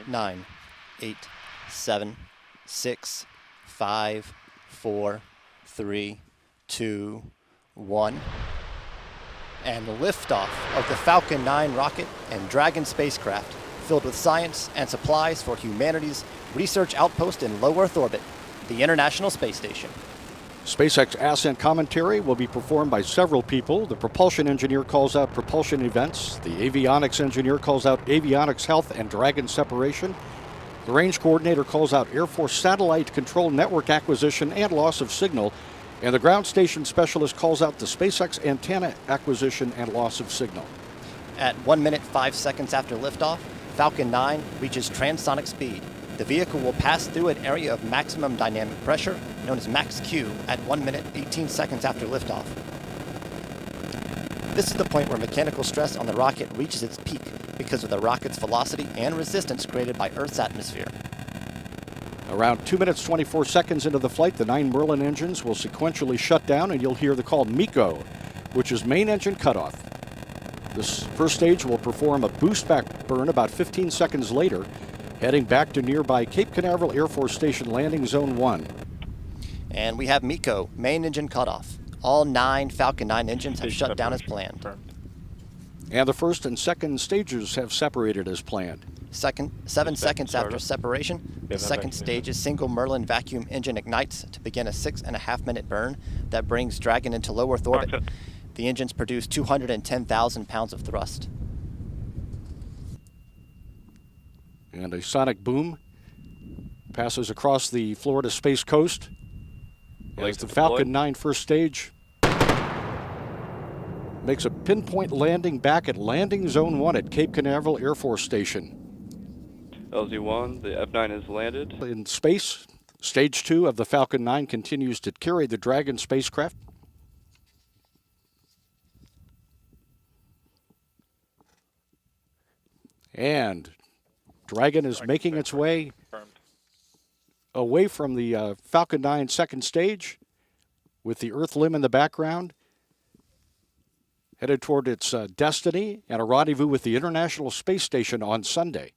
9, 8, 7, 6, 5, 4, 3, 2, 1. And liftoff of the Falcon 9 rocket and Dragon spacecraft, filled with science and supplies for humanity's research outpost in low Earth orbit, the International Space Station. SpaceX ascent commentary will be performed by several people. The propulsion engineer calls out propulsion events. The avionics engineer calls out avionics health and Dragon separation. The range coordinator calls out Air Force satellite control network acquisition and loss of signal. And the ground station specialist calls out the SpaceX antenna acquisition and loss of signal. At 1 minute 5 seconds after liftoff, Falcon 9 reaches transonic speed. The vehicle will pass through an area of maximum dynamic pressure, known as max Q, at 1 minute 18 seconds after liftoff. This is the point where mechanical stress on the rocket reaches its peak because of the rocket's velocity and resistance created by Earth's atmosphere. Around 2 minutes 24 seconds into the flight, the 9 Merlin engines will sequentially shut down, and you'll hear the call MECO, which is main engine cutoff. This first stage will perform a boost back burn about 15 seconds later, heading back to nearby Cape Canaveral Air Force Station Landing Zone 1. And we have MECO, main engine cutoff. All 9 Falcon 9 engines have shut down as planned. And the first and second stages have separated as planned. 7 seconds after separation, the second stage's single Merlin vacuum engine ignites to begin a 6.5 minute burn that brings Dragon into low Earth orbit. The engines produce 210,000 pounds of thrust. And a sonic boom passes across the Florida Space Coast as the Falcon 9 first stage makes a pinpoint landing back at Landing Zone 1 at Cape Canaveral Air Force Station. LZ-1, the F-9 has landed. In space, stage 2 of the Falcon 9 continues to carry the Dragon spacecraft. And Dragon is making its way away from the Falcon 9 second stage with the Earth limb in the background, headed toward its destiny and a rendezvous with the International Space Station on Sunday.